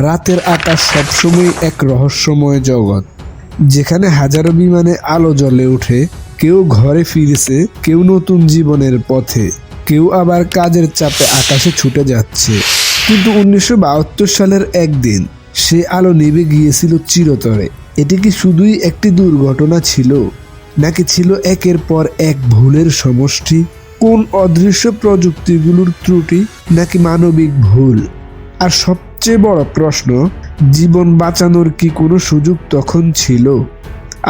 রাতের আকাশ সবসময় এক রহস্যময় জগৎ, যেখানে হাজারো বিমানে আলো জ্বলে ওঠে। কেউ ঘরে ফিরেছে, কেউ নতুন জীবনের পথে, কেউ আবার কাজের চাপে আকাশে ছুটে যাচ্ছে। কিন্তু 1972 সালের একদিন সে আলো নিভে গিয়েছিল চিরতরে। এটি কি শুধুই একটি দুর্ঘটনা ছিল, নাকি ছিল একের পর এক ভুলের সমষ্টি? কোন অদৃশ্য প্রযুক্তিগুলোর ত্রুটি, নাকি মানবিক ভুল? আর সবচেয়ে বড় প্রশ্ন, জীবন বাঁচানোর কি কোনো সুযোগ তখন ছিল?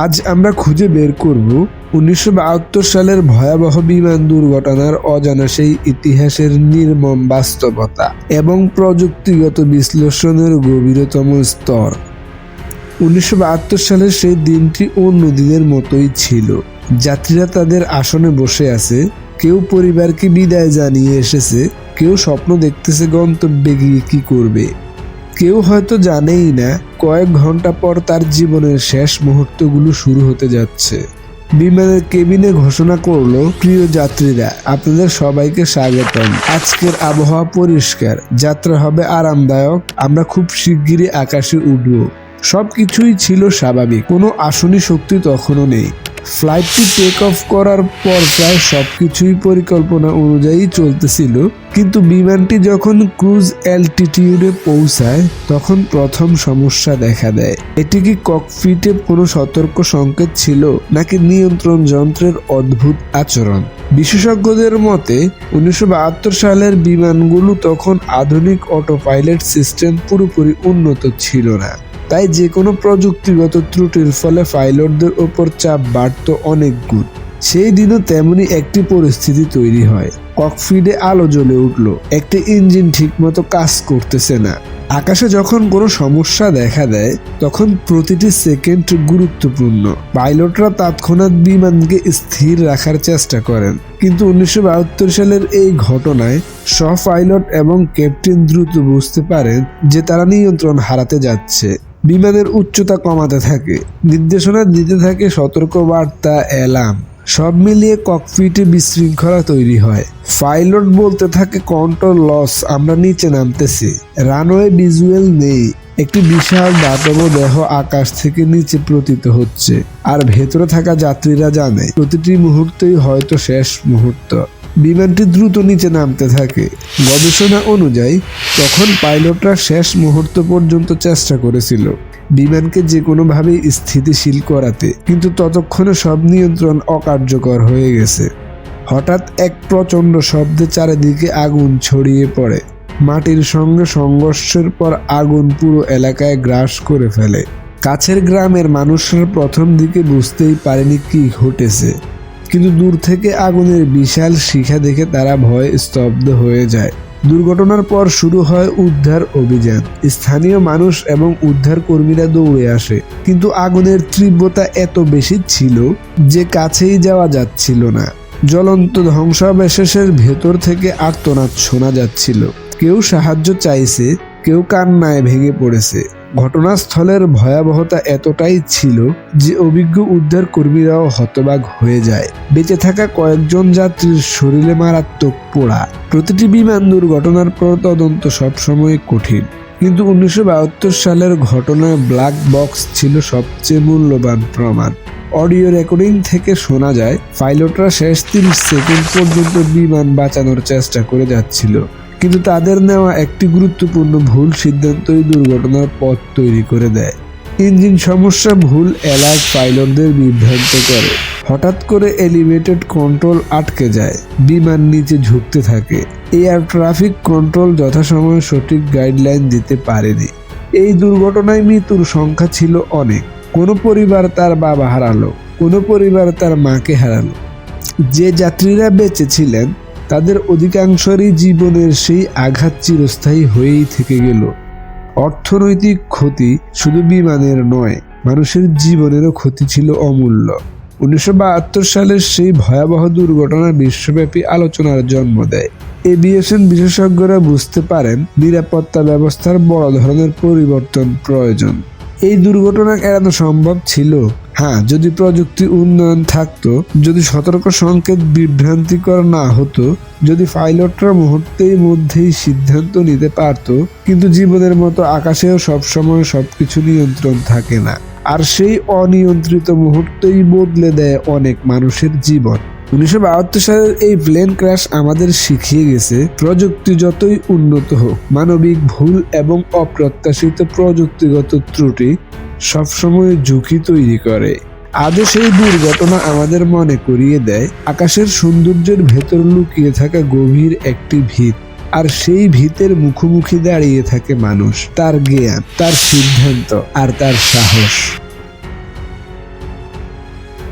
আজ আমরা খুঁজে বের করব 1972 সালের ভয়াবহ বিমান দুর্ঘটনার অজানা সেই ইতিহাসের নির্মম বাস্তবতা এবং প্রযুক্তিগত বিশ্লেষণের গভীরতম স্তর। 1972 সালের সেই দিনটি অন্য দিনের মতোই ছিল। যাত্রীরা তাদের আসনে বসে আছে, কেউ পরিবারকে বিদায় জানিয়ে এসেছে, কেউ স্বপ্ন দেখতেছে গন্তব্যে গিয়ে কি করবে। কেউ হয়তো জানেই না কয়েক ঘন্টা পর তার জীবনের শেষ মুহূর্তগুলো শুরু হতে যাচ্ছে। বিমানের কেবিনে ঘোষণা করলো, প্রিয় যাত্রীরা, আপনাদের সবাইকে স্বাগতম। আজকের আবহাওয়া পরিষ্কার, যাত্রা হবে আরামদায়ক, আমরা খুব শিগগিরই আকাশে উঠব। সবকিছুই ছিল স্বাভাবিক, কোনো আসনি শক্তি তখনও নেই। ফ্লাইটটি টেক অফ করার পর প্রায় সবকিছুই পরিকল্পনা অনুযায়ী চলতেছিল, কিন্তু বিমানটি যখন ক্রুজ অ্যালটিটিউডে পৌঁছায় তখন প্রথম সমস্যা দেখা দেয়। এটি কি ককপিটে কোনো সতর্ক সংকেত ছিল, নাকি নিয়ন্ত্রণ যন্ত্রের অদ্ভুত আচরণ? বিশেষজ্ঞদের মতে 1972 সালের বিমানগুলো তখন আধুনিক অটো পাইলট সিস্টেম পুরোপুরি উন্নত ছিল না। তাই যে কোনো প্রযুক্তিগত ত্রুটির ফলে পাইলটদের ওপর চাপ বাড়ত অনেক গুণ। সেই দিনও তেমনি একটি পরিস্থিতি তৈরি হয়। ককপিটে আলো জ্বলে উঠল, একটি ইঞ্জিন ঠিকমতো কাজ করতেছে না। আকাশে যখন কোনো সমস্যা দেখা দেয় তখন প্রতিটি সেকেন্ড গুরুত্বপূর্ণ। পাইলটরা তৎক্ষণাৎ বিমানকে স্থির রাখার চেষ্টা করেন, কিন্তু 1972 সালের এই ঘটনায় সহ পাইলট এবং ক্যাপ্টেন দ্রুত বুঝতে পারেন যে তারা নিয়ন্ত্রণ হারাতে যাচ্ছে। বিমানের উচ্চতা কমাতে থাকে, নির্দেশনা দিতে থাকে সতর্কবার্তা, অ্যালার্ম। সব মিলিয়ে ককপিটে বিশৃঙ্খলা তৈরি হয়। পাইলট বলতে থাকে, কন্ট্রোল লস, আমরা নিচে নামতেছি। রানওয়ে ভিজুয়াল নেই, একটি বিশাল ধাতব দেহ আকাশ থেকে নিচে পতিত হচ্ছে, আর ভেতরে থাকা যাত্রীরা জানে প্রতিটি মুহূর্তেই হয়তো শেষ মুহূর্ত। বিমানটি দ্রুত নিচে নামতে থাকে। গবেষণা অনুযায়ী তখন পাইলটরা শেষ মুহূর্ত পর্যন্ত চেষ্টা করেছিল বিমানকে যে কোনোভাবেই স্থিতিশীল করাতে, কিন্তু ততক্ষণে সব নিয়ন্ত্রণ অকার্যকর হয়ে গেছে। হঠাৎ এক প্রচণ্ড শব্দে চারিদিকে আগুন ছড়িয়ে পড়ে। মাটির সঙ্গে সংঘর্ষের পর আগুন পুরো এলাকায় গ্রাস করে ফেলে। কাছের গ্রামের মানুষরা প্রথম দিকে বুঝতেই পারেনি কি ঘটেছে, কিন্তু দূর থেকে আগুনের বিশাল শিখা দেখে তারা ভয়ে স্তব্ধ হয়ে যায়। দুর্ঘটনার পর শুরু হয় উদ্ধার অভিযান। স্থানীয় মানুষ এবং উদ্ধার কর্মীরা দৌড়ে আসে, কিন্তু আগুনের তীব্রতা এত বেশি ছিল যে কাছেই যাওয়া যাচ্ছিল না। জ্বলন্ত ধ্বংসাবশেষের ভেতর থেকে আর্তনাদ শোনা যাচ্ছিল। কেউ সাহায্য চাইছে, কেউ কান্নায় ভেঙে পড়েছে। ঘটনাস্থলের ভয়াবহতা এতটাই ছিল যে অভিজ্ঞ উদ্ধার কর্মীরাও হতবাক হয়ে যায়। বেঁচে থাকা কয়েকজন যাত্রীর শরীরে মারাত্মক পোড়া। প্রতিটি বিমান দুর্ঘটনার পর তদন্ত সবসময় কঠিন, কিন্তু 1972 সালের ঘটনায় ব্ল্যাক বক্স ছিল সবচেয়ে মূল্যবান প্রমাণ। অডিও রেকর্ডিং থেকে শোনা যায় পাইলটরা শেষ 30 সেকেন্ড পর্যন্ত বিমান বাঁচানোর চেষ্টা করে যাচ্ছিল, কিন্তু তাদের নেওয়া একটি গুরুত্বপূর্ণ ভুল সিদ্ধান্তই দুর্ঘটনার পথ তৈরি করে দেয়। ইঞ্জিন সমস্যা, ভুল অ্যালার্ট পাইলটদের বিভ্রান্ত করে। হঠাৎ করে এলিভেটেড কন্ট্রোল আটকে যায়, বিমান নিচে ঝুঁকতে থাকে। এয়ার ট্রাফিক কন্ট্রোল যথাসময়ে সঠিক গাইডলাইন দিতে পারেনি। এই দুর্ঘটনায় মৃত্যুর সংখ্যা ছিল অনেক। কোনো পরিবার তার বাবা হারালো, কোনো পরিবার তার মাকে হারালো। যে যাত্রীরা বেঁচে ছিলেন তাদের অধিকাংশেরই জীবনের সেই আঘাত চিরস্থায়ী হয়েই থেকে গেল। অর্থনৈতিক ক্ষতি শুধু বিমানের নয়, মানুষের জীবনেরও ক্ষতি ছিল অমূল্য। 1972 সালের সেই ভয়াবহ দুর্ঘটনা বিশ্বব্যাপী আলোচনার জন্ম দেয়। এভিয়েশন বিশেষজ্ঞরা বুঝতে পারেন নিরাপত্তা ব্যবস্থার বড় ধরনের পরিবর্তন প্রয়োজন। এই দুর্ঘটনা এড়ানো সম্ভব ছিল, হ্যাঁ, যদি প্রযুক্তি উন্নয়ন থাকতো, যদি সতর্ক সংকেত বিভ্রান্তিকর না হতো, যদি পাইলটরা মুহূর্তের মধ্যেই সিদ্ধান্ত নিতে পারতো। কিন্তু জীবনের মতো আকাশেও সবসময় সবকিছু নিয়ন্ত্রণ থাকে না, আর সেই অনিয়ন্ত্রিত মুহূর্তেই বদলে দেয় অনেক মানুষের জীবন। 1972 সালের এই প্লেন ক্র্যাশ আমাদের শিখিয়ে গেছে, প্রযুক্তি যতই উন্নত হোক, মানবিক ভুল এবং অপ্রত্যাশিত প্রযুক্তিগত ত্রুটি সবসময় ঝুঁকি তৈরি করে। আজও সেই দুর্ঘটনা আমাদের মনে করিয়ে দেয় আকাশের সৌন্দর্যের ভেতর লুকিয়ে থাকা গভীর একটি ভিত, আর সেই ভিতের মুখোমুখি দাঁড়িয়ে থাকে মানুষ, তার জ্ঞান, তার সিদ্ধান্ত আর তার সাহস।